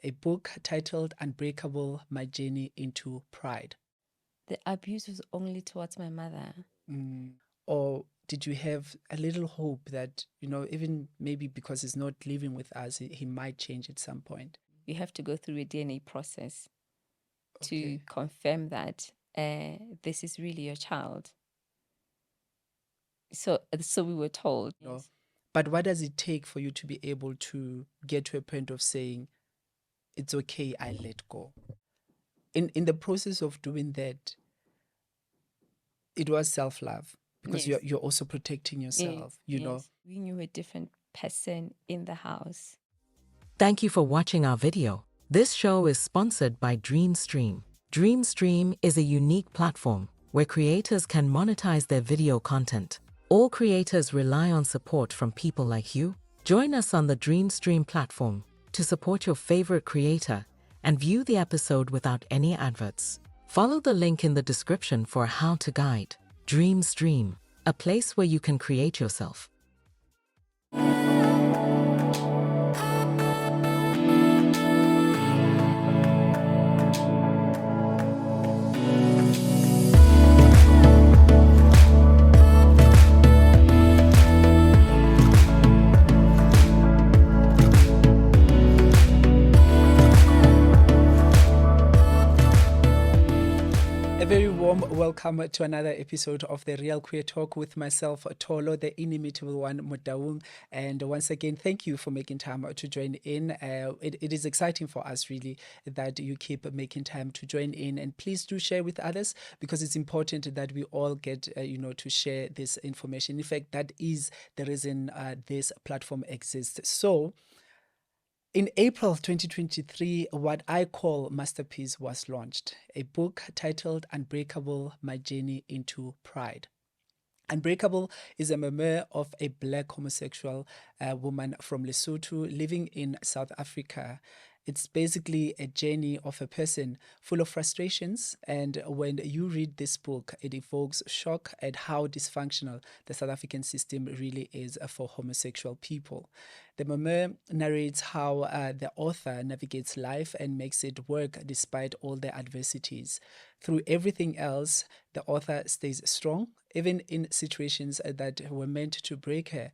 a book titled Unbreakable, My Journey into Pride. The abuse was only towards my mother. Or did you have a little hope that, even maybe because he's not living with us, he might change at some point? You have to go through a DNA process to Okay. confirm that this is really your child. So we were told. Yes. But what does it take for you to be able to get to a point of saying, it's okay, I let go? In the process of doing that, it was self-love, because Yes. you're also protecting yourself, Yes. We knew a different person in the house. Thank you for watching our video. This show is sponsored by Dreamstream. Dreamstream is a unique platform where creators can monetize their video content. All creators rely on support from people like you. Join us on the Dreamstream platform to support your favorite creator and view the episode without any adverts. Follow the link in the description for a how-to guide. Dreamstream, a place where you can create yourself. A very warm welcome to another episode of The Real Queer Talk with myself, Tolo, the inimitable one, Mudaum. And once again, thank you for making time to join in. It is exciting for us, really, that you keep making time to join in. And please do share with others, because it's important that we all get, to share this information. In fact, that is the reason this platform exists. So, in April 2023, what I call Masterpiece was launched, a book titled Unbreakable, My Journey into Pride. Unbreakable is a memoir of a black homosexual woman from Lesotho living in South Africa. It's basically a journey of a person full of frustrations. And when you read this book, it evokes shock at how dysfunctional the South African system really is for homosexual people. The memoir narrates how the author navigates life and makes it work despite all the adversities. Through everything else, the author stays strong, even in situations that were meant to break her.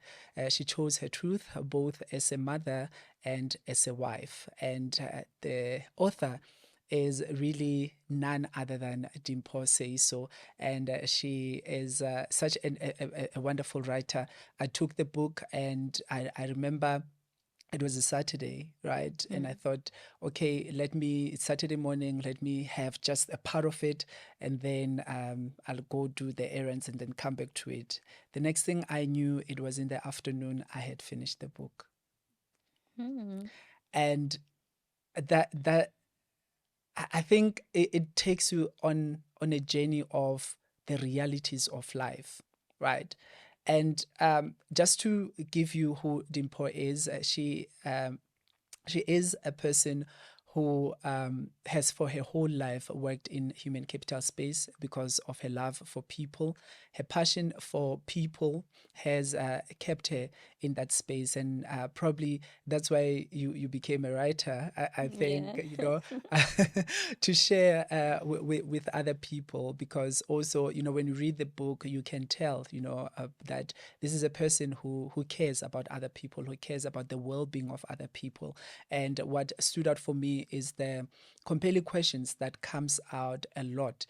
She chose her truth, both as a mother and as a wife. And the author is really none other than Limpho Seeiso, and she is such a wonderful writer. I took the book, and I remember it was a Saturday, right? And I thought, okay, it's Saturday morning, let me have just a part of it, and then I'll go do the errands and then come back to it. The next thing I knew, it was in the afternoon, I had finished the book. And that I think it takes you on a journey of the realities of life, right? And just to give you who Limpho is, she is a person who has for her whole life worked in human capital space because of her love for people. Her passion for people has kept her in that space, and probably that's why you became a writer. I think, to share with other people, because also, when you read the book, you can tell, that this is a person who cares about other people, who cares about the well-being of other people. And what stood out for me is the compelling questions that comes out a lot,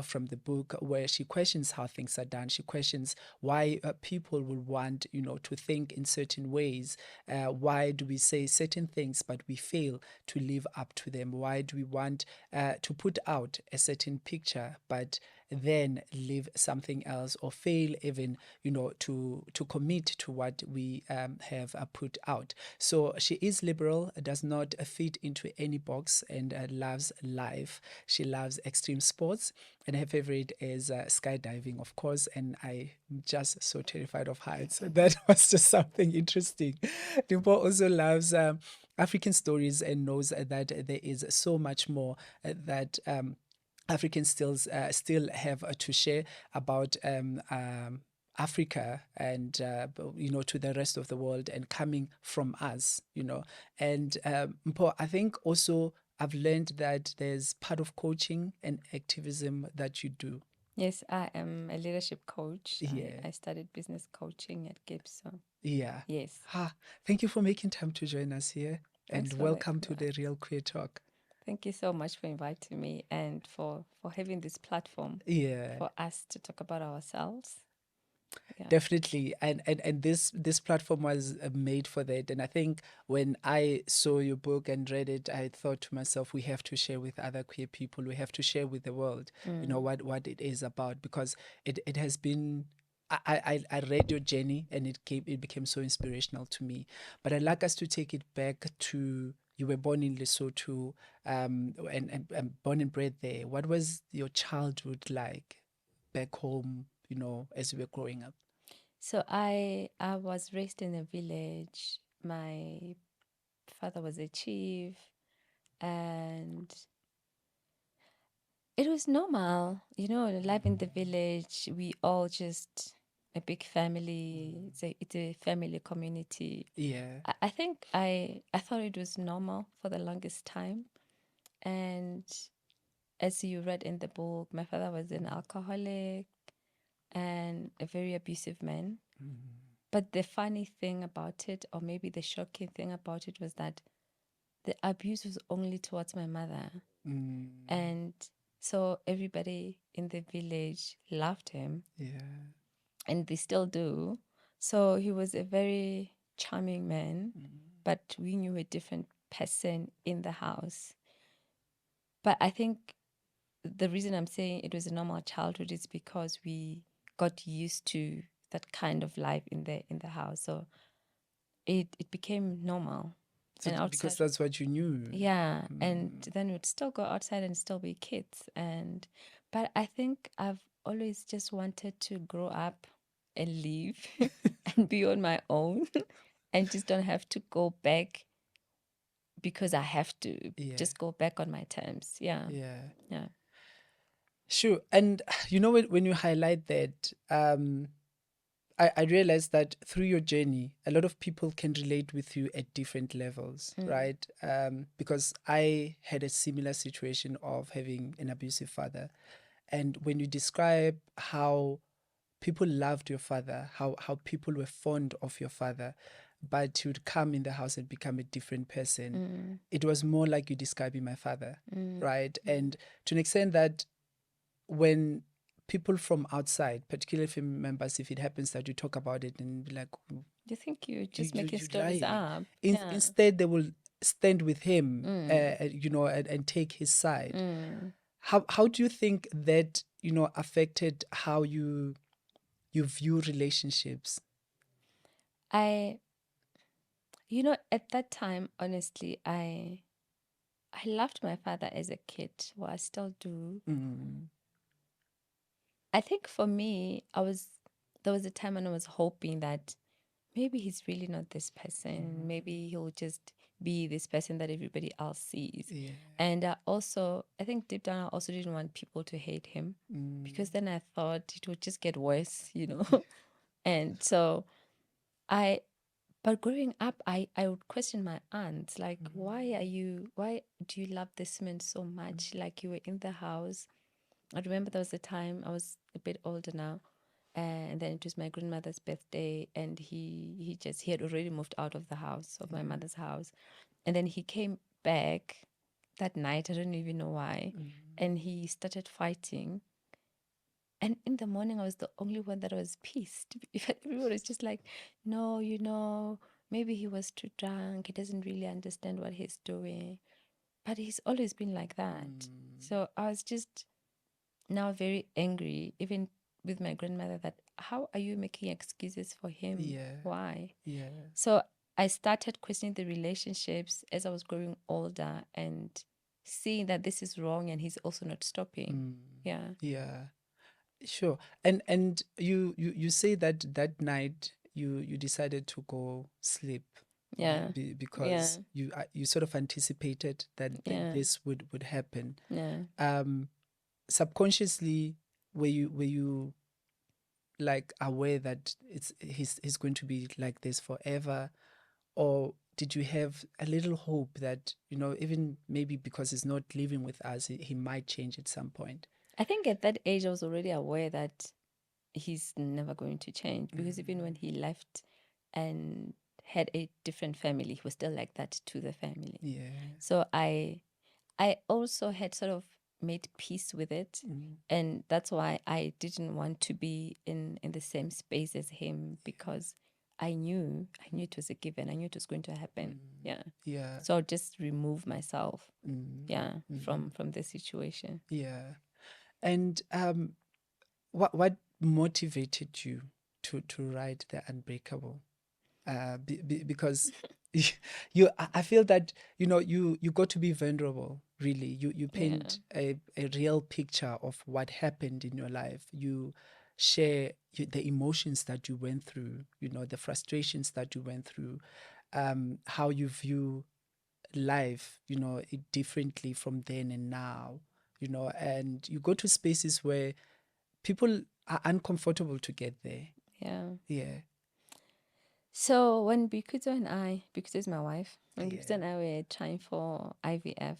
from the book, where she questions how things are done. She questions why people will want, to think in certain ways. Why do we say certain things, but we fail to live up to them? Why do we want to put out a certain picture, but then live something else, or fail even, to commit to what we have put out? So she is liberal, does not fit into any box, and loves life. She loves extreme sports, and her favorite is skydiving, of course. And I'm just so terrified of heights. That was just something interesting. Limpho also loves African stories and knows that there is so much more that Africans still have to share about Africa and to the rest of the world, and coming from us, and Mpho, I think also I've learned that there's part of coaching and activism that you do. Yes, I am a leadership coach. Yeah. I studied business coaching at Gibbs. So Yeah. yes, Thank you for making time to join us here, and thanks for welcome that. to the Real Queer Talk. Thank you so much for inviting me and for having this platform Yeah. for us to talk about ourselves. Yeah. Definitely, and this platform was made for that. And I think when I saw your book and read it, I thought to myself, we have to share with other queer people. We have to share with the world, what it is about, because it has been. I read your journey, and it became so inspirational to me. But I'd like us to take it back to, you were born in Lesotho, and born and bred there. What was your childhood like back home? As you were growing up. So I was raised in a village. My father was a chief, and it was normal, life in the village. We all just a big family. It's a family community. Yeah. I think I thought it was normal for the longest time. And as you read in the book, my father was an alcoholic and a very abusive man. But the funny thing about it, or maybe the shocking thing about it, was that the abuse was only towards my mother. And so everybody in the village loved him. Yeah. And they still do. So he was a very charming man, but we knew a different person in the house. But I think the reason I'm saying it was a normal childhood is because we got used to that kind of life in the house. So it became normal. So And because outside, that's what you knew. yeah, and then we'd still go outside and still be kids. But I think I've always just wanted to grow up and leave and be on my own and just don't have to go back because I have to. Yeah. Just go back on my terms. Yeah. Yeah. Yeah. Sure. And when you highlight that, I realized that through your journey, a lot of people can relate with you at different levels, right? Because I had a similar situation of having an abusive father. And when you describe how people loved your father, how people were fond of your father, but he would come in the house and become a different person, it was more like you describing my father, right? And to an extent that when people from outside, particularly family members, if it happens that you talk about it and be like, You think you're just making you stories lying. up. Yeah. Instead, they will stand with him, and take his side. How do you think that affected how you view relationships? At that time, honestly, I loved my father as a kid. Well, I still do. I think for me, there was a time when I was hoping that maybe he's really not this person. Maybe he'll just be this person that everybody else sees. Yeah. And I think deep down, I also didn't want people to hate him because then I thought it would just get worse, And so but growing up, I would question my aunts, like, why do you love this man so much? Like, you were in the house. I remember there was a time I was a bit older now, and then it was my grandmother's birthday, and he had already moved out of the house, of my mother's house, and then he came back that night. I don't even know why, and he started fighting. And in the morning, I was the only one that was pissed. Everyone was just like, no, maybe he was too drunk. He doesn't really understand what he's doing. But he's always been like that. So I was just now very angry, even with my grandmother, that how are you making excuses for him? Yeah. Why? Yeah. So I started questioning the relationships as I was growing older and seeing that this is wrong and he's also not stopping. Yeah. Yeah. Sure. And you say that night you decided to go sleep. Yeah. Because you sort of anticipated that this would happen. Yeah. Subconsciously, were you like aware that he's going to be like this forever, or did you have a little hope that, you know, even maybe because he's not living with us, he might change at some point? I think at that age, I was already aware that he's never going to change, because even when he left and had a different family, he was still like that to the family. Yeah. So I also had sort of made peace with it, and that's why I didn't want to be in the same space as him, because I knew it was a given. I knew it was going to happen. Yeah. Yeah. So I'll just remove myself, from the situation. Yeah. And what motivated you to write the Unbreakable? Because I feel that, you know, you got to be vulnerable. Really, you paint a real picture of what happened in your life. You share the emotions that you went through. You know, the frustrations that you went through. How you view life, you know, it differently from then and now. You know, and you go to spaces where people are uncomfortable to get there. Yeah. Yeah. So when Bikuto is my wife, when Yeah. Bikuto and I were trying for IVF,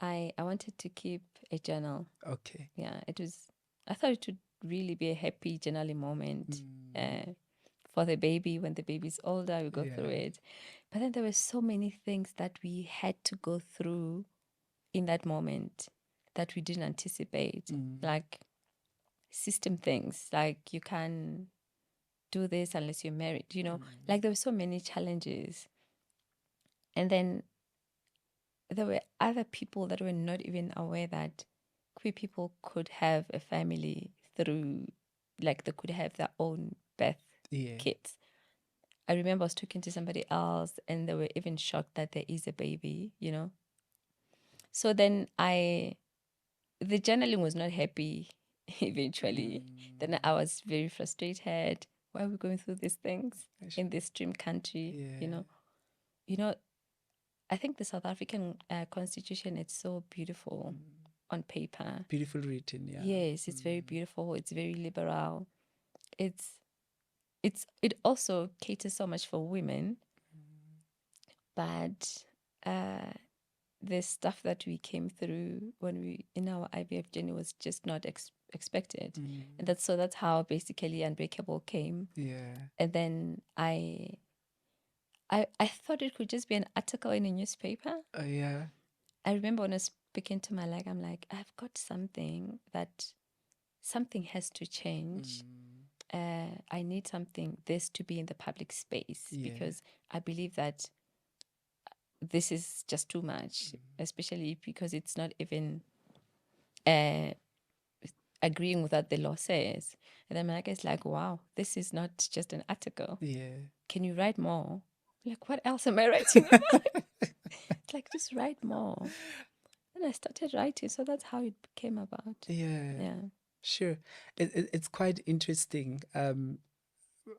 I wanted to keep a journal. Okay. Yeah, I thought it would really be a happy journaling moment for the baby. When the baby's older, we go through it. But then there were so many things that we had to go through in that moment that we didn't anticipate. Like system things, like you can do this unless you're married, you know, like there were so many challenges. And then there were other people that were not even aware that queer people could have a family through, like they could have their own birth kits. I remember I was talking to somebody else and they were even shocked that there is a baby, you know. So then the journaling was not happy eventually. Then I was very frustrated. Why are we going through these things in this dream country? You know, I think the South African Constitution, it's so beautiful on paper. Beautiful written, yeah. Yes, it's very beautiful. It's very liberal. It also caters so much for women, but the stuff that we came through when we in our IVF journey was just not expected, and that's how basically Unbreakable came. Yeah. And then I thought it could just be an article in a newspaper. Yeah. I remember when I was speaking to my leg, I'm like, I've got something has to change. I need this to be in the public space, because I believe that this is just too much, especially because it's not even agreeing with what the law says. And then my leg is like, wow, this is not just an article. Yeah. Can you write more? Like, what else am I writing about? It's like, just write more. And I started writing, so that's how it came about. Yeah. Sure. It's quite interesting. And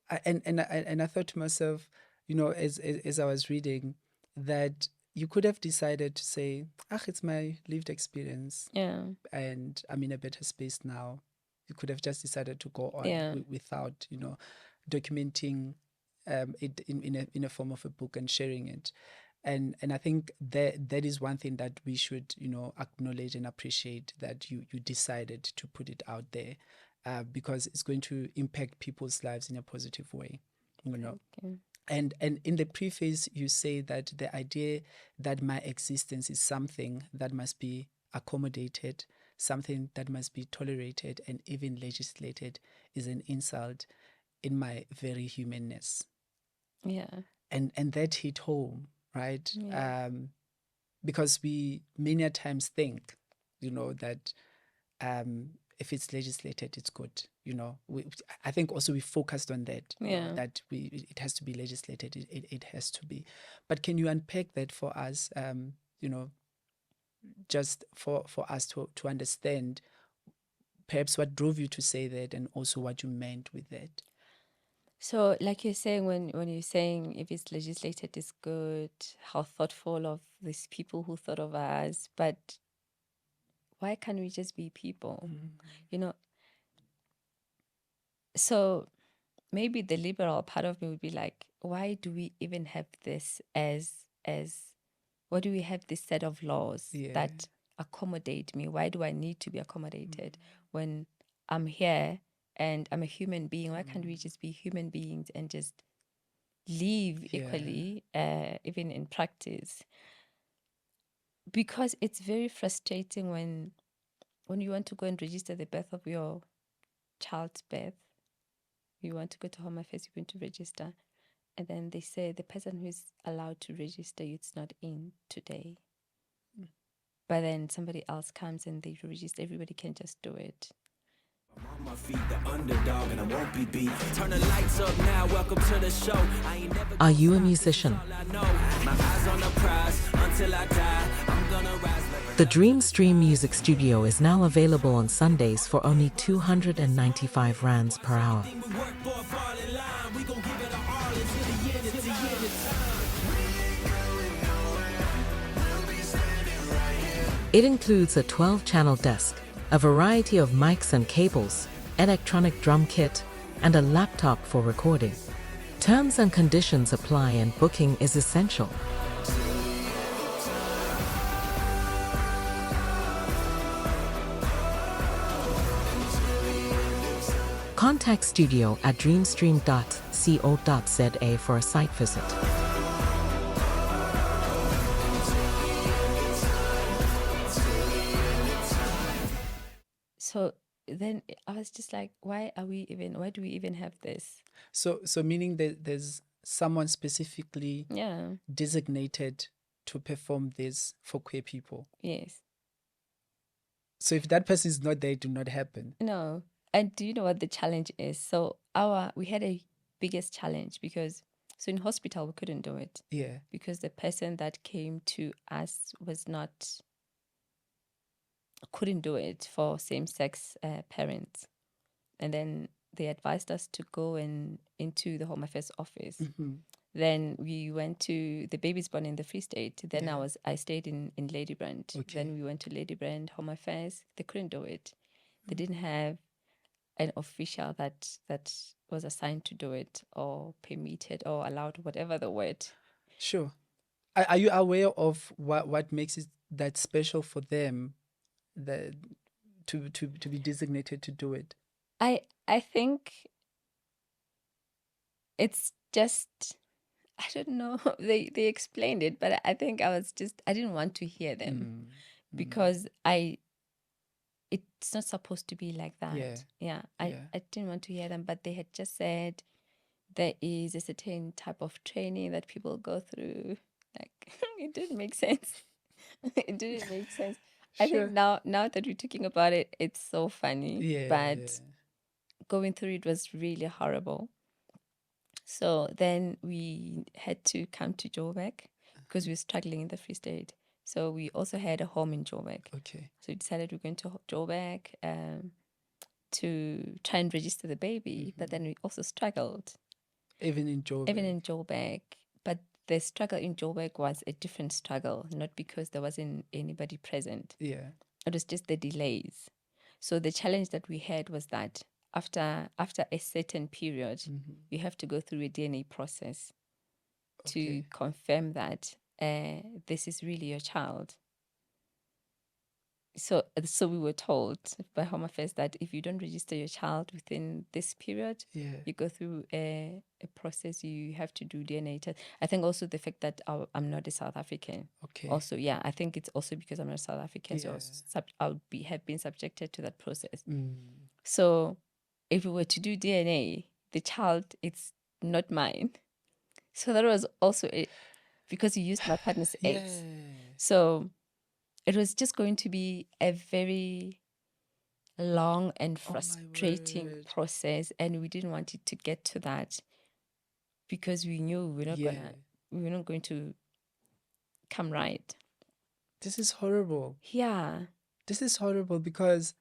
I thought to myself, you know, as I was reading, that you could have decided to say, it's my lived experience. Yeah. And I'm in a better space now. You could have just decided to go on without, you know, documenting it in a form of a book and sharing it. And I think that is one thing that we should, you know, acknowledge and appreciate, that you decided to put it out there, because it's going to impact people's lives in a positive way, you know. And in the preface, you say that the idea that my existence is something that must be accommodated, something that must be tolerated and even legislated, is an insult in my very humanness. Yeah. And that hit home, right? Yeah. Because we many a times think, you know, that if it's legislated, it's good. You know, I think also we focused on that, you know, that it has to be legislated. It has to be. But can you unpack that for us? You know, just for us to understand perhaps what drove you to say that, and also what you meant with that. So, like you're saying, when you're saying if it's legislated, it's good, how thoughtful of these people who thought of us, but why can't we just be people? You know, So maybe the liberal part of me would be like, why do we even have this why do we have this set of laws Yeah. that accommodate me? Why do I need to be accommodated when I'm here and I'm a human being? Why can't we just be human beings and just live equally, even in practice? Because it's very frustrating when you want to go and register the birth of your child's birth. You want to go to Home Affairs, you want to register, and then they say the person who is allowed to register you, it's not in today. But then somebody else comes and they register, everybody can just do it. I'm on my feet, the underdog, and I won't be beat. Turn the lights up now, welcome to the show. I ain't never Are you a musician? I know. My eyes on the prize until I die. I'm gonna rise like The Dreamstream Music Studio is now available on Sundays for only 295 rands per hour. we work for a fall in line. We gon' give it our all until the end of time. It includes a 12-channel desk, a variety of mics and cables, electronic drum kit, and a laptop for recording. Terms and conditions apply and booking is essential. Contact studio at dreamstream.co.za for a site visit. So then I was just like, why do we even have this? So meaning that there's someone specifically designated to perform this for queer people. Yes. So if that person is not there, it do not happen. No. And do you know what the challenge is? So we had a biggest challenge because in hospital we couldn't do it. Yeah. Because the person that came to us couldn't do it for same-sex parents. And then they advised us to go into the Home Affairs office. Mm-hmm. Then we went to the baby's born in the Free State. Then I stayed in Ladybrand. Okay. Then we went to Ladybrand Home Affairs. They couldn't do it. They didn't have an official that was assigned to do it or permitted or allowed, whatever the word. Sure. Are you aware of what makes it that special for them to be designated to do it? I think it's just, I don't know. They explained it, but I think I didn't want to hear them because it's not supposed to be like that. I didn't want to hear them, but they had just said there is a certain type of training that people go through. Like, it didn't make sense. It didn't make sense. I think now that we're talking about it, it's so funny. But going through it was really horrible. So then we had to come to Joburg because we were struggling in the Free State. So we also had a home in Joburg. Okay. So we decided we're going to Joburg to try and register the baby. But then we also struggled. Even in Joburg. But the struggle in Joburg was a different struggle, not because there wasn't anybody present. Yeah. It was just the delays. So the challenge that we had was that after a certain period, you have to go through a DNA process to confirm that this is really your child. So we were told by Home Affairs that if you don't register your child within this period, you go through a process. You have to do DNA test. I think also the fact that I'm not a South African. Okay. Also, I think it's also because I'm not South African, so I would have been subjected to that process. So if we were to do DNA, the child, it's not mine. So that was also because you used my partner's eggs. So it was just going to be a very long and frustrating process, and we didn't want it to get to that because we knew we were not going to come right. This is horrible. Yeah. This is horrible because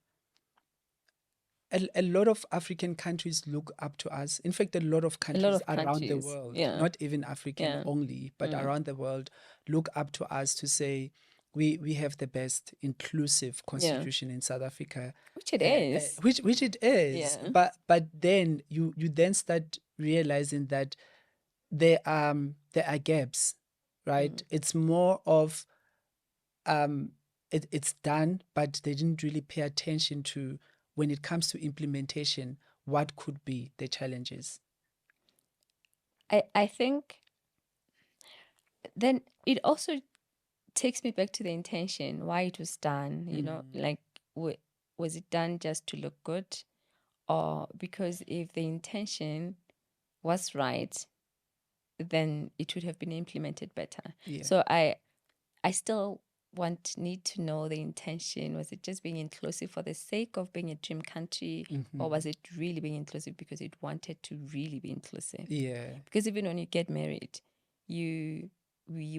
a lot of African countries look up to us. In fact, a lot of countries around the world, not even African only, but around the world, look up to us to say, we have the best inclusive constitution in South Africa, Which it is. which it is. Yeah. But then you then start realizing that there are gaps, right? It's more of it's done, but they didn't really pay attention to, when it comes to implementation, what could be the challenges. I think then it also takes me back to the intention, why it was done, like was it done just to look good? Or because if the intention was right, then it would have been implemented better. Yeah. So I still need to know the intention. Was it just being inclusive for the sake of being a dream country, or was it really being inclusive because it wanted to really be inclusive? Yeah. Because even when you get married, we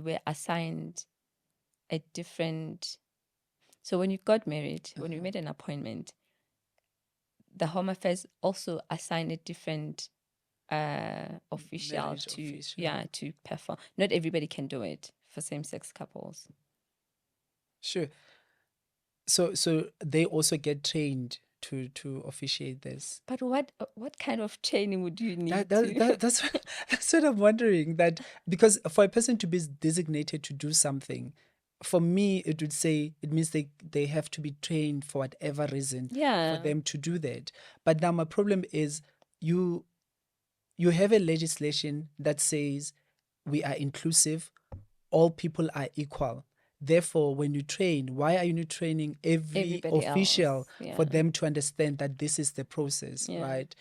were assigned a different. So when you got married, when we made an appointment, the Home Affairs also assigned a different official Marriage to official. to perform. Not everybody can do it for same-sex couples. Sure. So they also get trained to officiate this. But what kind of training would you need That's that's what I'm wondering. That because for a person to be designated to do something, for me it would say it means they have to be trained for whatever reason Yeah. for them to do that. But now my problem is you have a legislation that says we are inclusive, all people are equal. Therefore, when you train, why are you not training every Everybody official else, yeah. for them to understand that this is the process, Yeah. right?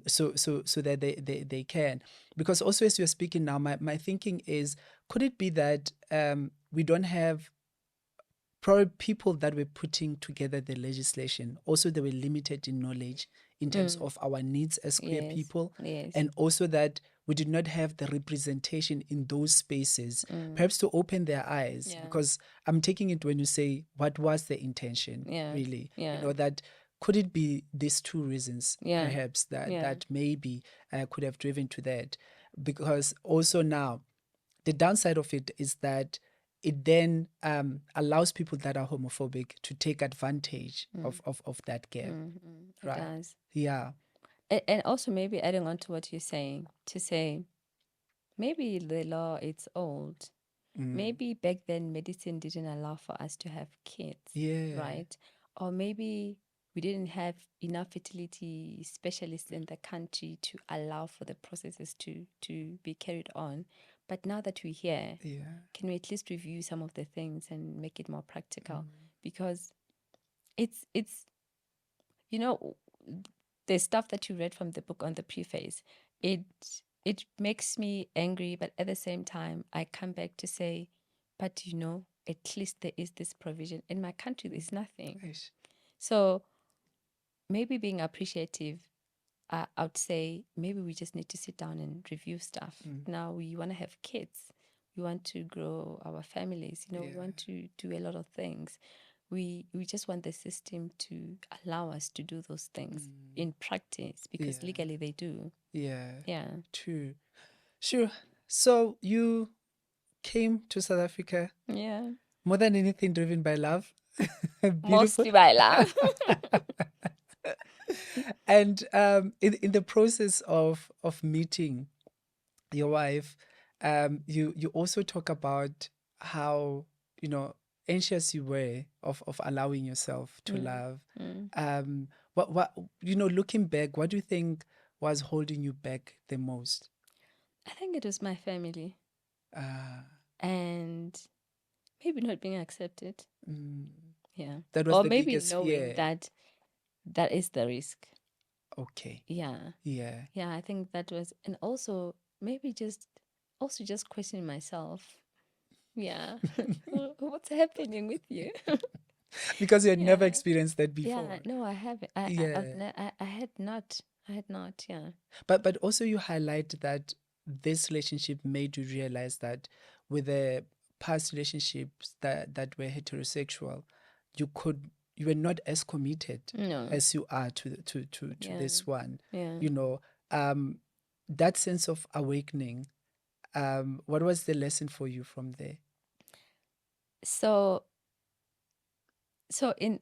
So that they can. Because also as you're speaking now, my thinking is, could it be that we don't have probably people that were putting together the legislation, also they were limited in knowledge in terms of our needs as queer Yes, people, yes. and also that we did not have the representation in those spaces, perhaps to open their eyes. Yeah. Because I'm taking it when you say, what was the intention, Yeah, really? yeah. That could it be these two reasons, Yeah, perhaps, that, yeah. that maybe could have driven to that? Because also now, the downside of it is that it then allows people that are homophobic to take advantage of that gap. It Right. does. Yeah. And also maybe adding on to what you're saying, to say maybe the law it's old. Maybe back then medicine didn't allow for us to have kids. Yeah. Right? Or maybe we didn't have enough fertility specialists in the country to allow for the processes to be carried on. But now that we're here, Yeah. can we at least review some of the things and make it more practical? Because it's the stuff that you read from the book on the preface, it makes me angry, but at the same time I come back to say, but at least there is this provision. In my country there's nothing. Nice. So maybe being appreciative, I would say maybe we just need to sit down and review stuff. Now we want to have kids, we want to grow our families, we want to do a lot of things. We just want the system to allow us to do those things in practice, because legally they do. Yeah. Yeah. True. Sure. So you came to South Africa Yeah. more than anything driven by love. Beautiful. Mostly by love. And in the process of meeting your wife, you also talk about how anxious you were of allowing yourself to love. What looking back, what do you think was holding you back the most? I think it was my family, Ah, and maybe not being accepted. Yeah. that was Or the maybe biggest knowing fear. that is the risk. Okay. Yeah. Yeah. Yeah, I think that was, and also maybe just questioning myself. Yeah. What's happening with you? Because you had never Yeah. experienced that before. Yeah, no, I haven't. I had not. Yeah. But also you highlight that this relationship made you realize that with the past relationships that were heterosexual, you were not as committed No. as you are to Yeah. this one. Yeah. That sense of awakening, what was the lesson for you from there? So so in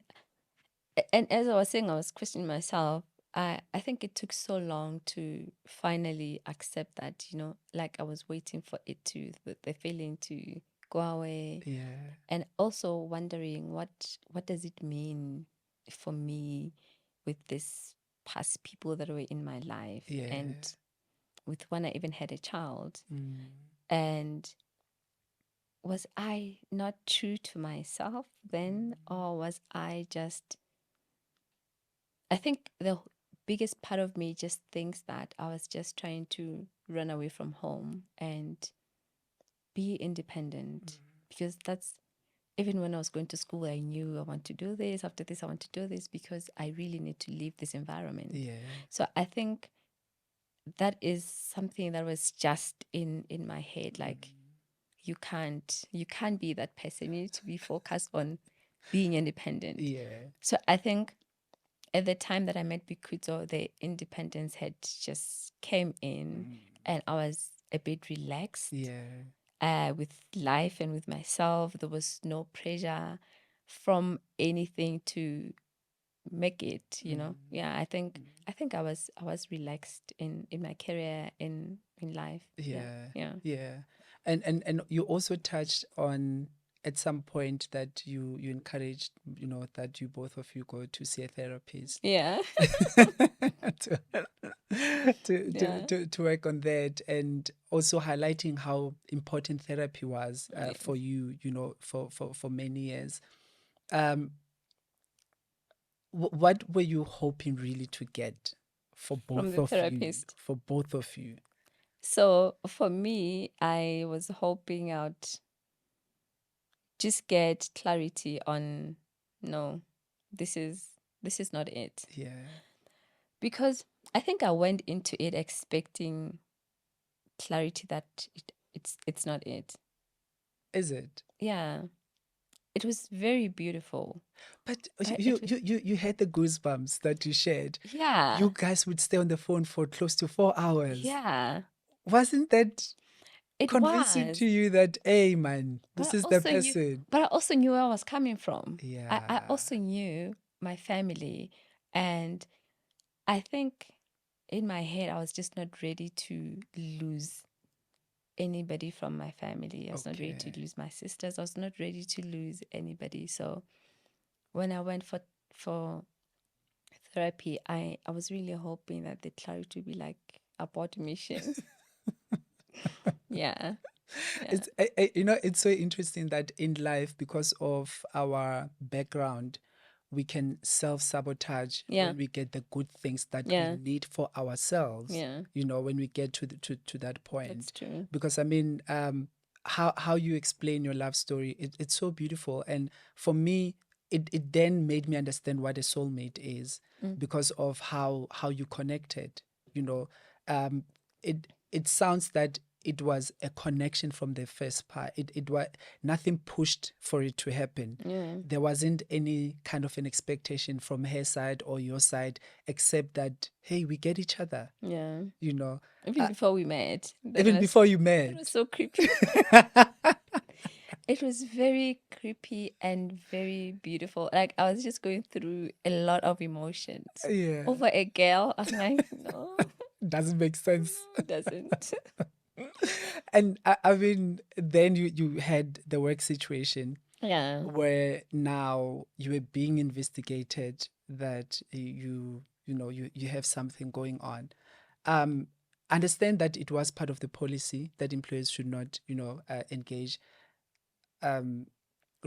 and as I was saying, I was questioning myself. I think it took so long to finally accept that, like I was waiting for it to the feeling to go away, Yeah. and also wondering what does it mean for me with this past people that were in my life, Yeah. and with when I even had a child, Mm. and was I not true to myself then, or was I just, I think the biggest part of me just thinks that I was just trying to run away from home and be independent, because that's, even when I was going to school, I knew I want to do this. After this, I want to do this because I really need to leave this environment. Yeah. So I think that is something that was just in my head. Like, you can't be that person. You need to be focused on being independent. Yeah. So I think at the time that I met Bikuto, the independence had just came in, and I was a bit relaxed with life and with myself. There was no pressure from anything to make it, Yeah, I think I was relaxed in my career, in life. Yeah. Yeah. Yeah. And you also touched on at some point that you encouraged, that you both of you go to see a therapist. Yeah. to, to work on that, and also highlighting how important therapy was for you, for many years. Um, what were you hoping really to get for From both the of you? therapist. For both of you. So for me, I was hoping I'd just get clarity on, no, this is not it. Yeah. Because I think I went into it expecting clarity that it's not it. Is it? Yeah. It was very beautiful. But I- you it was, you you you had the goosebumps that you shared. yeah. You guys would stay on the phone for close to 4 hours. Yeah. Wasn't that It convincing was. to you that, hey man, But this I is the also knew person? but I also knew where I was coming from. I Yeah. also knew my family, and I think in my head I was just not ready to lose anybody from my family. I was not ready Okay. to lose my sisters. I was not ready to lose anybody. So when I went for therapy, I was really hoping that the clarity would be like abort mission. Yeah. Yeah. It's so interesting that in life, because of our background, we can self-sabotage Yeah. when we get the good things that we Yeah. need for ourselves, Yeah. when we get to that point. That's true. Because I mean, how you explain your love story, it's so beautiful. And for me, it then made me understand what a soulmate is, because of how you connected. you know it sounds that it was a connection from the first part. It was nothing pushed for it to happen. Yeah. There wasn't any kind of an expectation from her side or your side, except that, hey, we get each other. Yeah. you know Even before we met. Even before you That was met. so creepy. It was very creepy and very beautiful. Like, I was just going through a lot of emotions Yeah. over a girl. I'm like, no, Doesn't make sense. it doesn't. And I mean, then you had the work situation Yeah. where now you were being investigated, that you have something going on. Understand that it was part of the policy that employers should not engage um,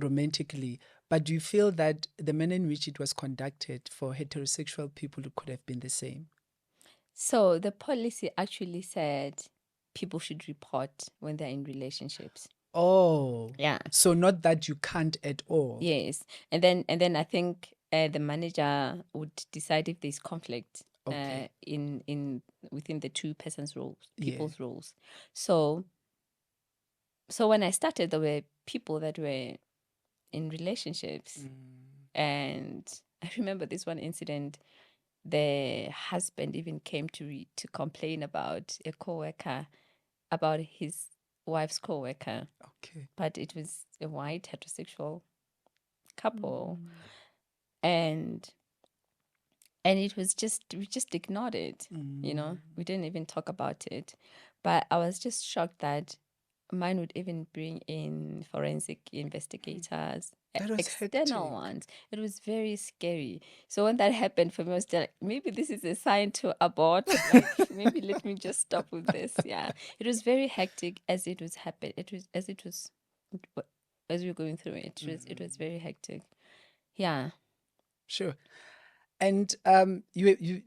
romantically, but do you feel that the manner in which it was conducted for heterosexual people could have been the same? So the policy actually said people should report when they're in relationships. Oh, Yeah. so not that you can't at all. Yes. And then I think the manager would decide if there's conflict Okay. in within the two persons' roles, Yeah. people's roles. So when I started, there were people that were in relationships, and I remember this one incident. The husband even came to complain about a coworker, about his wife's co-worker, Okay. but it was a white heterosexual couple, and it was just, we just ignored it. We didn't even talk about it. But I was just shocked that mine would even bring in forensic investigators, That was external hectic. ones. It was very scary. So when that happened for me, I was like, maybe this is a sign to abort. Like, maybe let me just stop with this. Yeah, it was very hectic as it was happening. It was as we were going through it. It was very hectic. Yeah. Sure. And you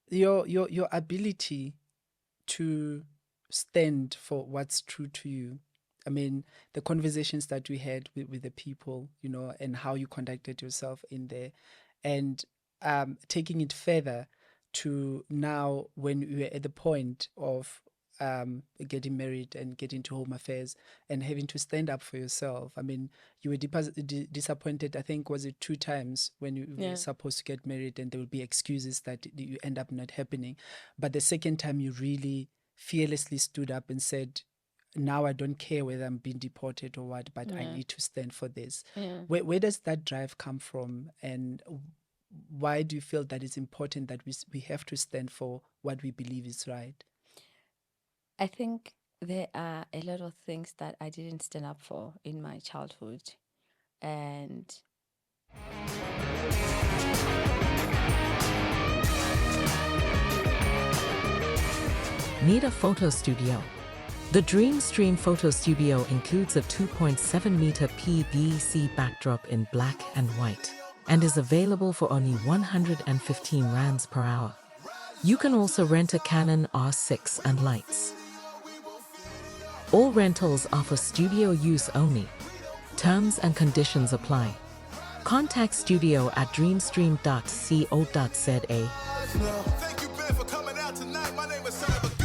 your ability to stand for what's true to you. I mean, the conversations that we had with the people, and how you conducted yourself in there, and taking it further to now when you are at the point of getting married and getting to home affairs and having to stand up for yourself. I mean, you were disappointed, I think, was it 2 times when you were supposed to get married, and there will be excuses that you end up not happening. But the second time you really fearlessly stood up and said, now I don't care whether I'm being deported or what, but I need to stand for this. Yeah. Where does that drive come from? And why do you feel that it's important that we have to stand for what we believe is right? I think there are a lot of things that I didn't stand up for in my childhood. And Need a photo studio? The Dreamstream photo studio includes a 2.7-meter PVC backdrop in black and white and is available for only 115 rands per hour. You can also rent a Canon R6 and lights. All rentals are for studio use only. Terms and conditions apply. Contact studio at dreamstream.co.za. Thank you, Ben, for coming out tonight. My name is Son of Augustine.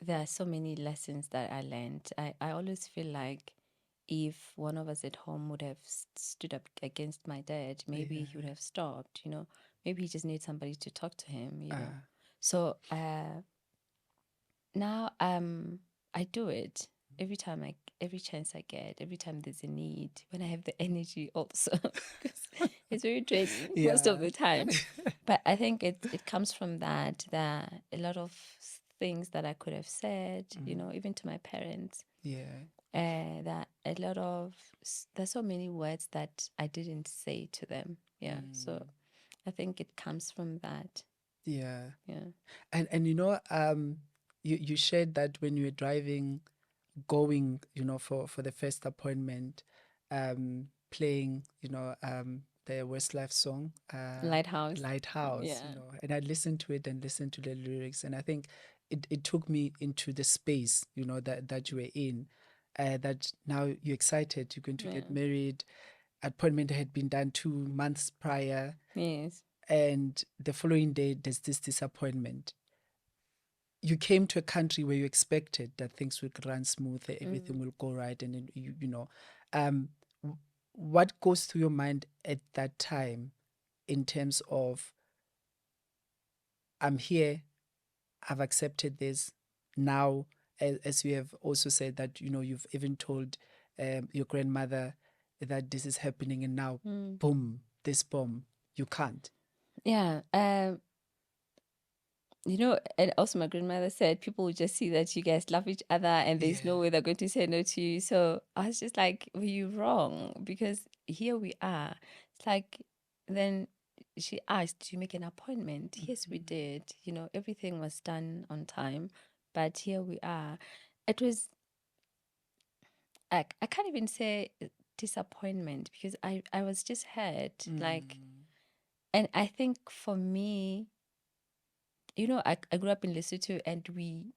there are so many lessons that I learned. I always feel like if one of us at home would have stood up against my dad, maybe he would have stopped, Maybe he just needs somebody to talk to him. So now I do it every chance I get, every time there's a need, when I have the energy also, because it's very draining most of the time. But I think it comes from that a lot of things that I could have said, even to my parents. That a lot of there's so many words that I didn't say to them. So I think it comes from that. And you shared that when you were driving, going, for the first appointment, playing, the Westlife song, Lighthouse. Lighthouse, and I listened to it and listened to the lyrics, and I think it took me into the space, that you were in, that now you're excited, you're going to get married. Appointment had been done 2 months prior. Yes. And the following day, there's this disappointment. You came to a country where you expected that things would run smooth, everything will go right, and then what goes through your mind at that time in terms of, I'm here, I've accepted this now, as you have also said that you've even told your grandmother that this is happening, and now boom, this bomb, you can't. And also my grandmother said people will just see that you guys love each other and there's no way they're going to say no to you. So I was just like, were you wrong? Because here we are. It's like, then she asked, do you make an appointment? Yes, we did. Everything was done on time, but here we are. It was, I can't even say disappointment, because I was just hurt. And I think for me, I grew up in Lesotho, and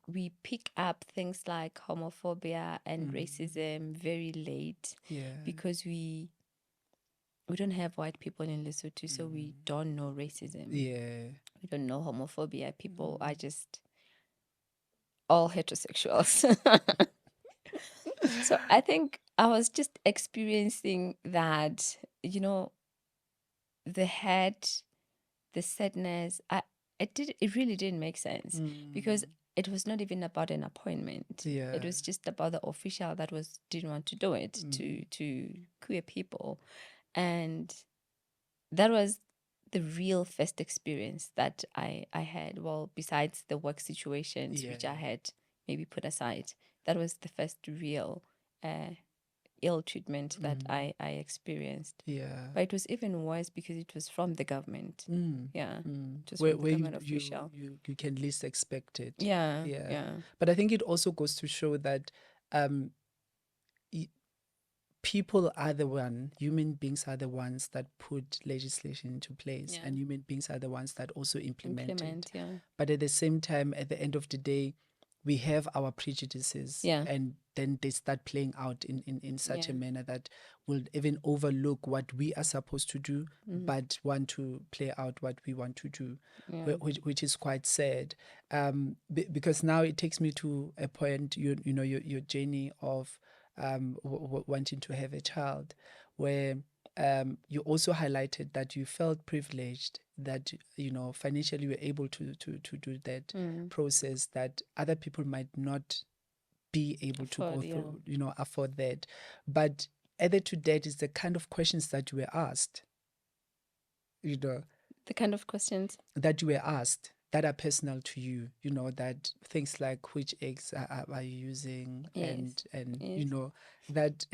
we pick up things like homophobia and racism very late, because we don't have white people in Lesotho, so we don't know racism. We don't know homophobia. People are just all heterosexuals. So I think I was just experiencing that, the hurt, the sadness. it really didn't make sense because it was not even about an appointment. Yeah. It was just about the official that didn't want to do it to queer people. And that was the real first experience that I had. Well, besides the work situations, which I had maybe put aside, that was the first real ill treatment that I experienced. Yeah. But it was even worse because it was from the government. Yeah. It was Where, from the government official. you can least expect it. Yeah. Yeah. Yeah. But I think it also goes to show that people are human beings are the ones that put legislation into place, Yeah. and human beings are the ones that also implement it. Yeah. But at the same time, at the end of the day, we have our prejudices, Yeah. and then they start playing out in such a Yeah. manner that will even overlook what we are supposed to do, but want to play out what we want to do, Yeah. which is quite sad. Because now it takes me to a point, your journey of wanting to have a child, where you also highlighted that you felt privileged that financially you were able to do that process, that other people might not be able to go through, afford that. But added to that is the kind of questions that you were asked, The kind of questions that you were asked that are personal to you, that things like which eggs are you using, Yes. and Yes. that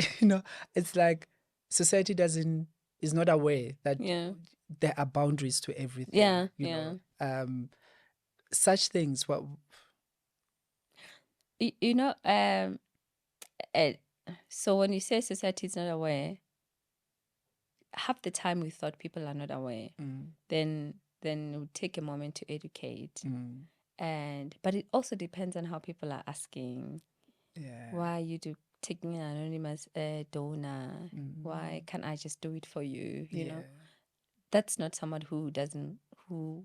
it's like society is not aware that Yeah. there are boundaries to everything. Yeah. you Yeah. know such things. What You know, so when you say society is not aware, half the time we thought people are not aware. Then it would take a moment to educate. But it also depends on how people are asking. Yeah. Why are you taking an anonymous donor? Why can't I just do it for you? You know, that's not someone who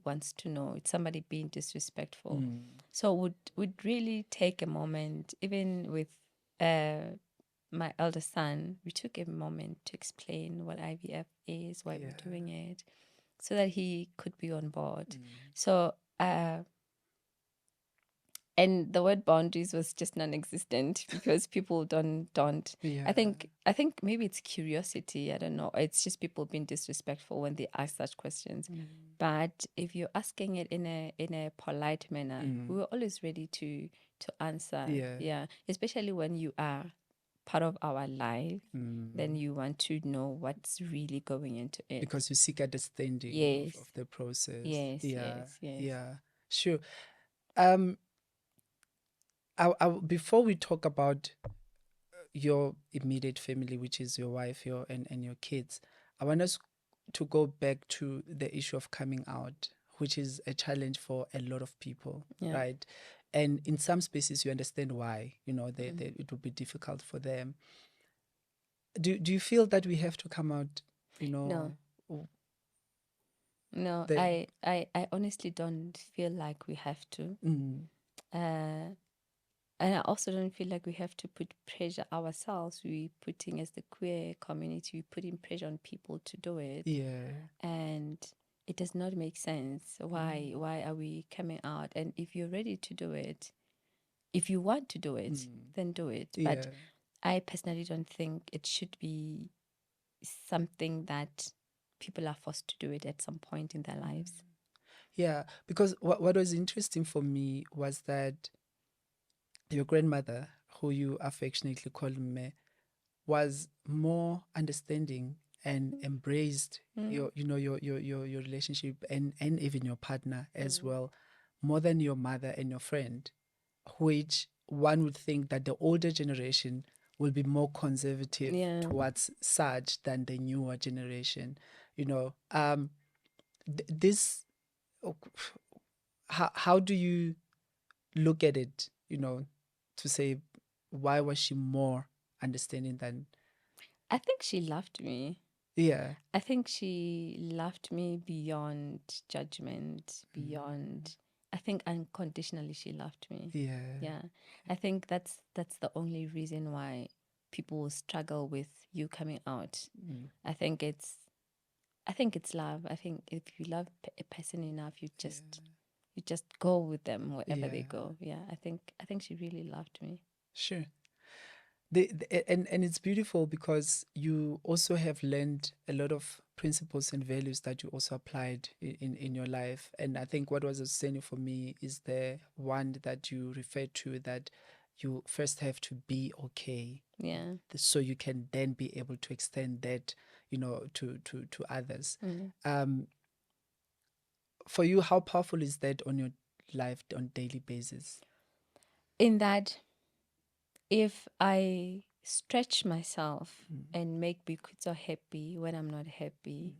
wants to know. It's somebody being disrespectful. So would really take a moment. Even with my elder son, we took a moment to explain what IVF is, why we're doing it, so that he could be on board. So and the word boundaries was just non-existent because people don't I think maybe it's curiosity, I don't know, it's just people being disrespectful when they ask such questions. But if you're asking it in a polite manner, we were always ready to answer. Especially when you are part of our life, then you want to know what's really going into it, because you seek understanding Yes. of the process. Yes. Yeah, sure. Before we talk about your immediate family, which is your wife, and your kids, I want us to go back to the issue of coming out, which is a challenge for a lot of people, right? And in some spaces, you understand why, it will be difficult for them. Do you feel that we have to come out, No. No, The- I honestly don't feel like we have to. And I also don't feel like we have to put pressure ourselves. We're putting, as the queer community, we're putting pressure on people to do it. And it does not make sense. Why are we coming out? And if you're ready to do it, if you want to do it, then do it. But I personally don't think it should be something that people are forced to do it at some point in their lives. Yeah, because what was interesting for me was that your grandmother, who you affectionately call me, was more understanding and embraced your relationship, and even your partner as well, more than your mother and your friend, which one would think that the older generation will be more conservative towards such than the newer generation. This, how do you look at it, to say, why was she more understanding than... I think she loved me. I think she loved me beyond judgment, beyond... I think unconditionally she loved me. I think that's the only reason why people will struggle with you coming out. I think it's love. I think if you love a person enough, you just you just go with them wherever they Yeah. go. Yeah, I think she really loved me. Sure. And it's beautiful because you also have learned a lot of principles and values that you also applied in your life. And I think what was outstanding for me is the one that you referred to, that you first have to be okay, Yeah. so you can then be able to extend that, to others. For you, how powerful is that on your life on daily basis? In that, if I stretch myself and make Bikutso happy when I'm not happy,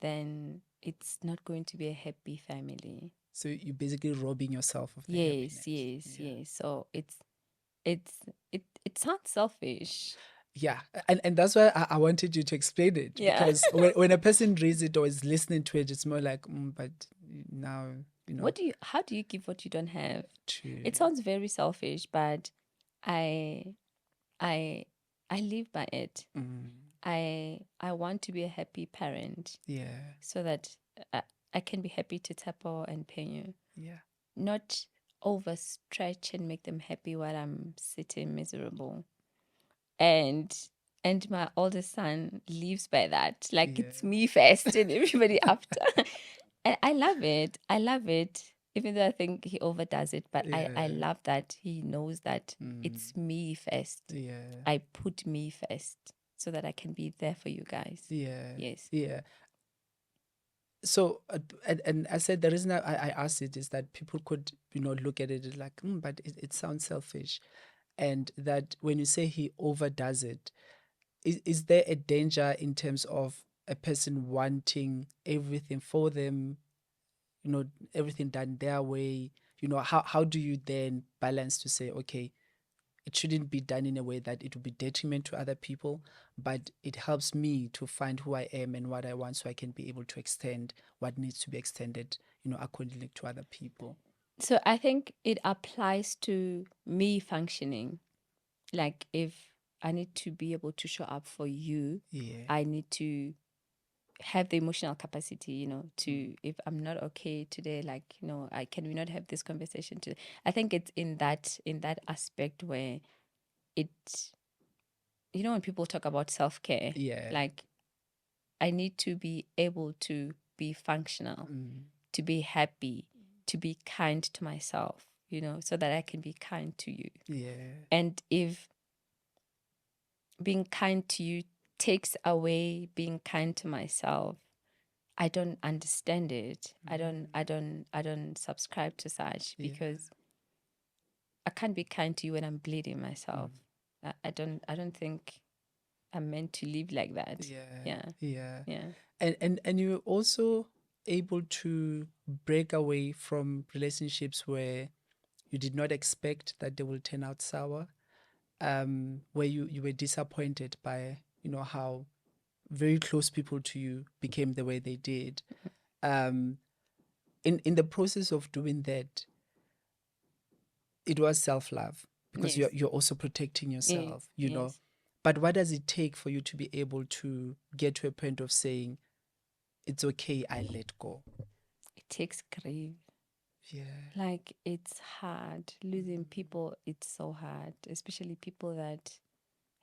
then it's not going to be a happy family. So you're basically robbing yourself of the Yes, happiness. yes. So it sounds selfish. Yeah, and that's why I wanted you to explain it, Yeah. because when a person reads it or is listening to it, it's more like, but now, How do you give what you don't have? to It sounds very selfish, but I I I live by it. I want to be a happy parent yeah, so that I can be happy to tapo and penyu, yeah, not overstretch and make them happy while I'm sitting miserable. And my oldest son lives by that. Like, yeah, it's me first and everybody after. And I love it. I love it. Even though I think he overdoes it, but I yeah, love that he knows that it's me first. yeah, I put me first so that I can be there for you guys. yeah, Yes. yeah. So, and I said the reason I asked it is that people could, look at it like, but it sounds selfish. And that when you say he overdoes it, is there a danger in terms of a person wanting everything for them, everything done their way? How do you then balance to say, okay, it shouldn't be done in a way that it will be detriment to other people, but it helps me to find who I am and what I want, so I can be able to extend what needs to be extended, accordingly to other people. So I think it applies to me functioning. Like, if I need to be able to show up for you, Yeah. I need to have the emotional capacity, to, if I'm not okay today, like, can we not have this conversation today? I think it's in that aspect where it, when people talk about self-care, Yeah. like, I need to be able to be functional, to be happy, to be kind to myself, so that I can be kind to you. Yeah. And if being kind to you takes away being kind to myself, I don't understand it. I don't subscribe to such, because I can't be kind to you when I'm bleeding myself. I don't think I'm meant to live like that. Yeah. Yeah. Yeah. And you're also able to break away from relationships where you did not expect that they will turn out sour, where you were disappointed by, how very close people to you became the way they did. In the process of doing that, it was self-love, because Yes. you're also protecting yourself, Yes. But what does it take for you to be able to get to a point of saying, it's okay, I let go? It takes grief. Yeah. Like, it's hard. Losing people, it's so hard, especially people that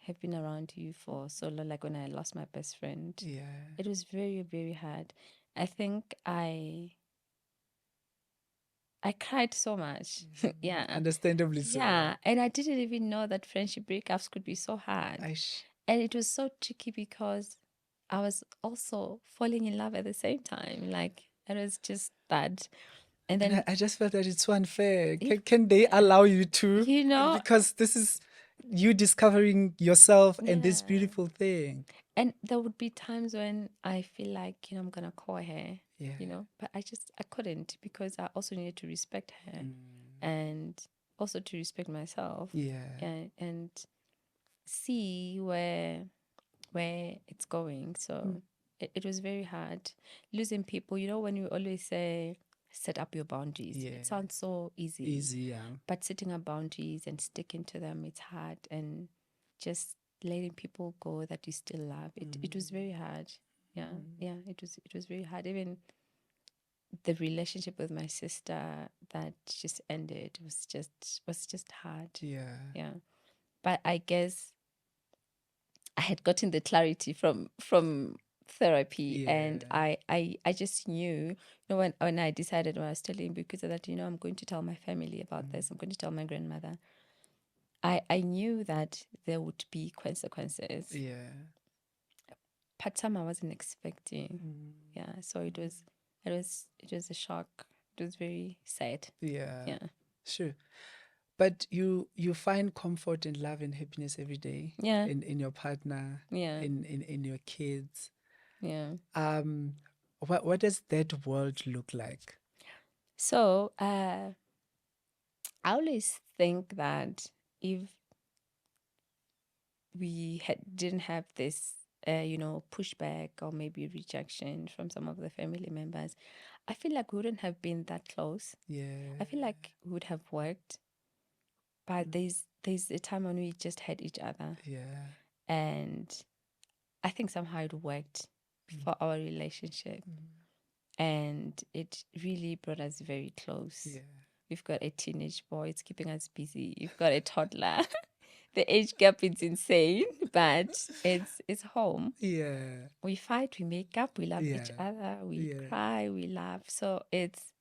have been around you for so long. Like, when I lost my best friend, Yeah. it was very, very hard. I think I cried so much. Yeah. Understandably so. Yeah. And I didn't even know that friendship breakups could be so hard. And it was so tricky because I was also falling in love at the same time. Like, it was just bad. And then, I just felt that it's so unfair. Can they allow you to? Because this is you discovering yourself and this yeah. beautiful thing. And there would be times when I feel like, I'm going to call her, Yeah. but I couldn't, because I also needed to respect her and also to respect myself. Yeah. And see where it's going. So it was very hard. Losing people, when you always say, set up your boundaries. Yeah. It sounds so easy. Easy, yeah. But setting up boundaries and sticking to them, it's hard. And just letting people go that you still love. It was very hard. Yeah. Yeah. It was very hard. Even the relationship with my sister that just ended was just hard. Yeah. Yeah. But I guess I had gotten the clarity from therapy, and Yeah. I just knew, when I decided, when I was telling because that, I'm going to tell my family about this, I'm going to tell my grandmother. I knew that there would be consequences. Yeah. But some I wasn't expecting. Mm. Yeah. So it was a shock. It was very sad. Yeah. Yeah. Sure. But you find comfort and love and happiness every day Yeah. in your partner, Yeah. in your kids. Yeah. What does that world look like? So I always think that if we didn't have this pushback or maybe rejection from some of the family members, I feel like we wouldn't have been that close. Yeah. I feel like we would have worked, but there's a time when we just had each other, Yeah. and I think somehow it worked for our relationship, and it really brought us very close. Yeah. We've got a teenage boy, it's keeping us busy. We've got a toddler. The age gap is insane, but it's home. Yeah. We fight, we make up, we love each Yeah. other, we Yeah. cry, we laugh. So it's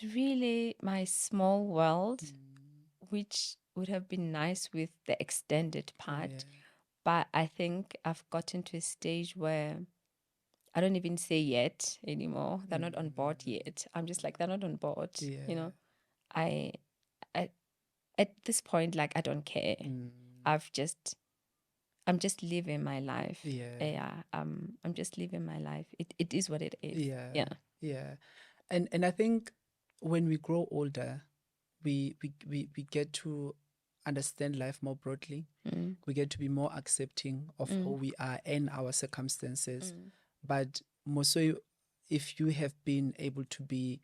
really my small world, which would have been nice with the extended part. Yeah. But I think I've gotten to a stage where I don't even say yet anymore. They're not on board yet. I'm just like, they're not on board. Yeah. I, I at this point, like, I don't care. I'm just living my life. Yeah. I'm just living my life. It is what it is. Yeah. Yeah. Yeah. And I think when we grow older, we get to understand life more broadly. We get to be more accepting of who we are and our circumstances. But more so, if you have been able to be,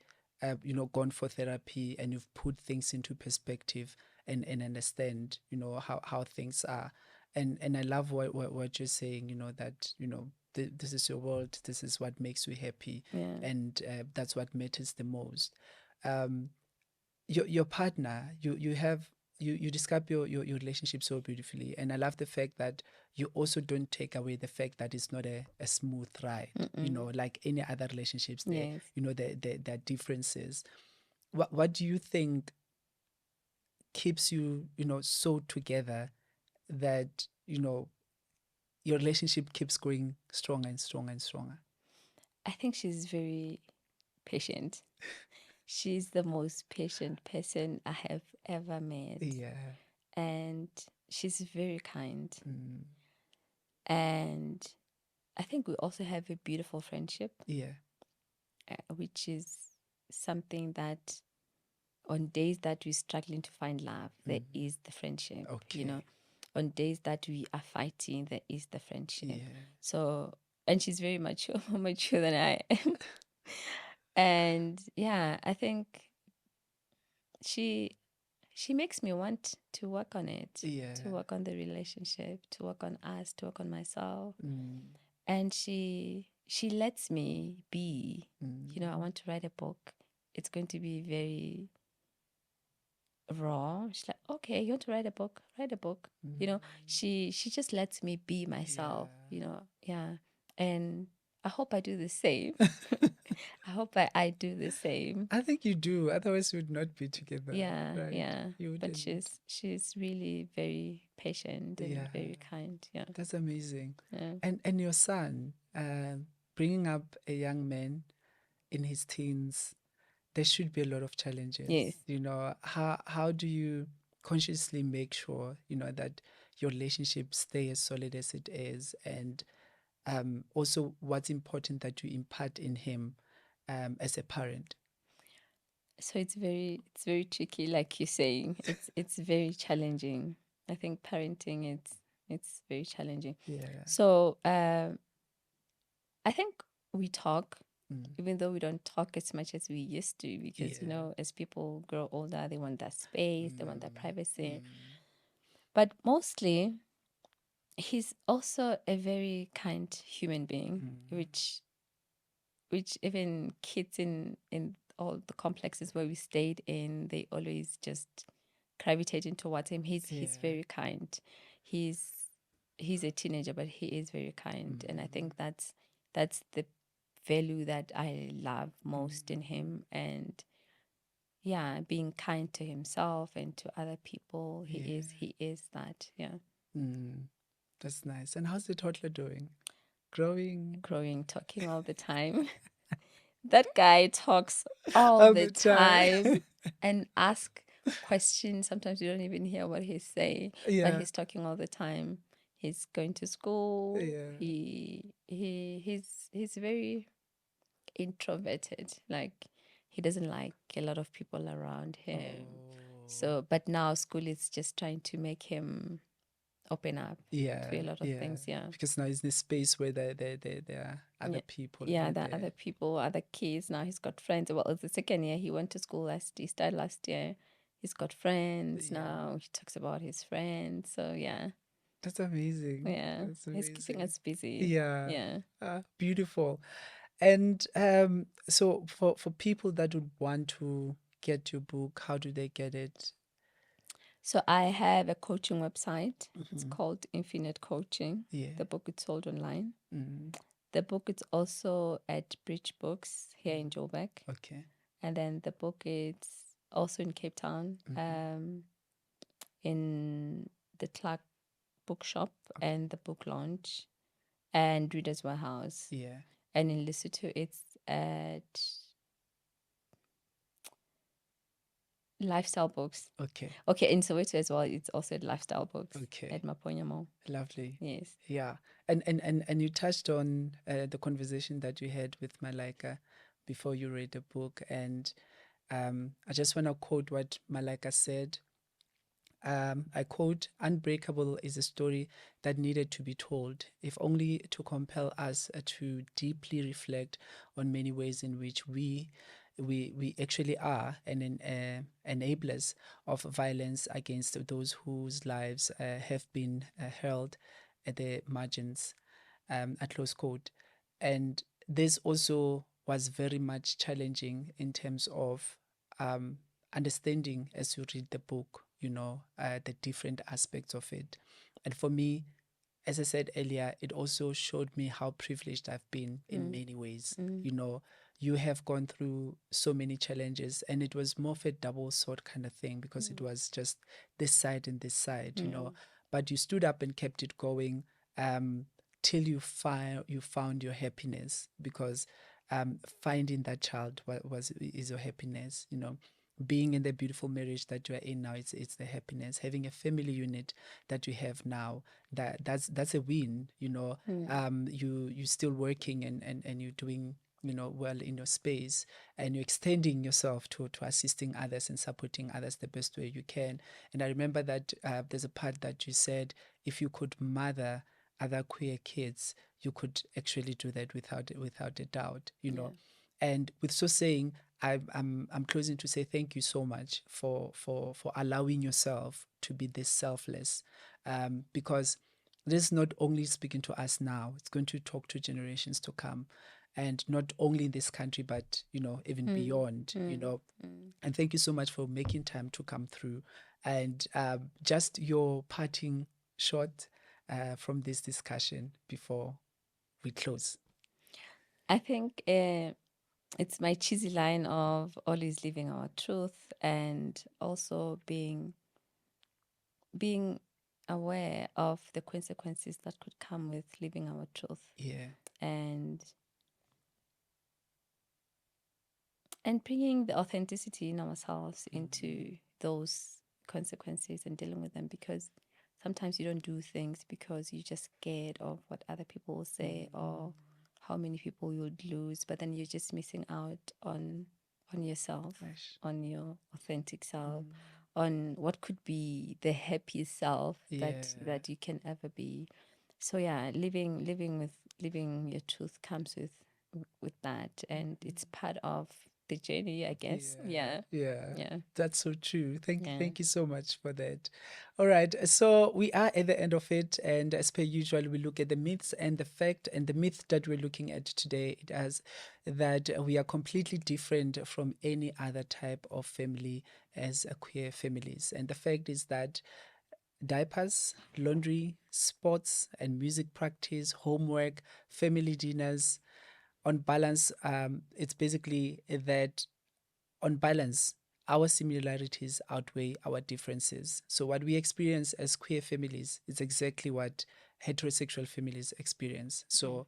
gone for therapy and you've put things into perspective and understand, how things are. And I love what you're saying, that, this is your world, this is what makes you happy. Yeah. And that's what matters the most. Your partner, you describe your relationship so beautifully, and I love the fact that you also don't take away the fact that it's not a smooth ride. Like any other relationships, there Yes. there are differences. What do you think keeps you so together that your relationship keeps going stronger and stronger and stronger? I think she's very patient. She's the most patient person I have ever met. Yeah. And she's very kind. And I think we also have a beautiful friendship. Yeah. Which is something that on days that we're struggling to find love, there is the friendship. Okay. On days that we are fighting, there is the friendship. Yeah. So, and she's very mature, more mature than I am. And yeah, I think she makes me want to work on it, to work on the relationship, to work on us, to work on myself. And she lets me be. I want to write a book. It's going to be very raw. She's like, okay, you want to write a book? Write a book. She just lets me be myself. Yeah. And I hope I do the same. I hope I do the same. I think you do. Otherwise, we would not be together. Yeah, right? yeah. You But wouldn't. she's really very patient and Yeah. very kind. Yeah. That's amazing. Yeah. And your son, bringing up a young man in his teens, there should be a lot of challenges. Yes. How do you consciously make sure that your relationship stay as solid as it is, and also what's important that you impart in him as a parent? So it's very tricky, like you're saying. It's very challenging. I think parenting it's very challenging. Yeah. So I think we talk, even though we don't talk as much as we used to, because as people grow older, they want that space, they want that privacy. But mostly, he's also a very kind human being, which which even kids in all the complexes where we stayed in, they always just gravitating towards him. He's Yeah. very kind. He's a teenager, but he is very kind, and I think that's the value that I love most in him. And yeah, being kind to himself and to other people. He is that. Yeah. That's nice. And how's the toddler doing? Growing Growing, talking all the time. That guy talks all all the the time. time and ask questions. Sometimes you don't even hear what he's saying, but Yeah. he's talking all the time. He's going to school. Yeah. He's very introverted. Like he doesn't like a lot of people around him. So, but now school is just trying to make him open up Yeah. to a lot of things. Yeah. Because now he's in a space where there are other people. Yeah, out there are other people, other kids. Now he's got friends. Well, it's the second year he went to school he started last year. He's got friends now. He talks about his friends. So yeah, That's amazing. yeah, That's he's keeping amazing. us busy. Yeah. Yeah. Beautiful. And so for people that would want to get your book, how do they get it? So I have a coaching website. It's called Infinite Coaching. Yeah. The book is sold online. The book is also at Bridge Books here in Joburg. Okay. And then the book is also in Cape Town, in the Clark Bookshop and the Book Launch and Reader's Warehouse. Yeah. And in Lesotho, it's at Lifestyle Books. Okay. Okay, in Soweto as well, it's also at Lifestyle Books. Okay. At Maponya Mall. Lovely. Yes. Yeah. And you touched on the conversation that you had with Malaika before you read the book. And I just want to quote what Malaika said. I quote, "Unbreakable is a story that needed to be told, if only to compel us to deeply reflect on many ways in which we actually are enablers of violence against those whose lives have been held at the margins," at close quote. And this also was very much challenging in terms of understanding as you read the book, the different aspects of it. And for me, as I said earlier, it also showed me how privileged I've been in many ways. You have gone through so many challenges, and it was more of a double sword kind of thing, because it was just this side and this side, but you stood up and kept it going till you found your happiness, because finding that child is your happiness. Being in the beautiful marriage that you are in now, it's the happiness. Having a family unit that you have now, that's a win. You still working, and you're doing well in your space, and you're extending yourself to assisting others and supporting others the best way you can. And I remember that there's a part that you said, if you could mother other queer kids, you could actually do that without a doubt. And with so saying, I'm closing to say thank you so much for allowing yourself to be this selfless, because this is not only speaking to us now, it's going to talk to generations to come, and not only in this country, but even beyond. And thank you so much for making time to come through. And just your parting shot from this discussion before we close. I think it's my cheesy line of always living our truth, and also being aware of the consequences that could come with living our truth. Yeah. And bringing the authenticity in ourselves into those consequences and dealing with them, because sometimes you don't do things because you're just scared of what other people will say or how many people you would lose, but then you're just missing out on yourself, on your authentic self, on what could be the happiest self that you can ever be. So yeah, living your truth comes with that, and it's part of the journey, I guess. Yeah. Yeah, that's so true. Yeah. Thank you so much for that. All right, so we are at the end of it, and as per usual, we look at the myths and the fact. And the myth that we're looking at today, it has that we are completely different from any other type of family as a queer families. And the fact is that diapers, laundry, sports and music practice, homework, family dinners, on balance, it's basically that on balance, our similarities outweigh our differences. So, what we experience as queer families is exactly what heterosexual families experience. So,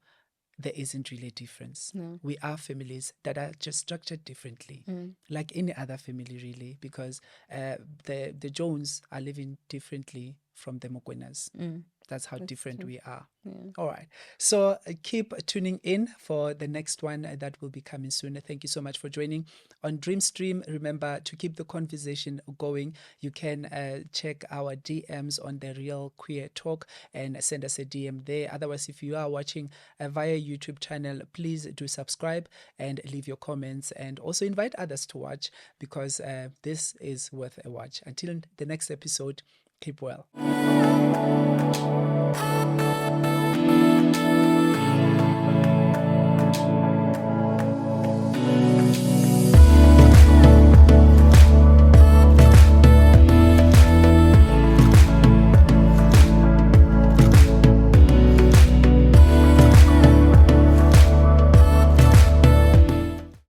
there isn't really a difference. No. We are families that are just structured differently, Mm. like any other family, really, because the Jones are living differently from the Mokwenas. Mm. That's how That's different true. we are. Yeah. All right. So keep tuning in for the next one that will be coming soon. Thank you so much for joining on Dreamstream. Remember to keep the conversation going. You can check our DMs on the Real Queer Talk and send us a DM there. Otherwise, if you are watching via YouTube channel, please do subscribe and leave your comments, and also invite others to watch, because this is worth a watch. Until the next episode, keep well.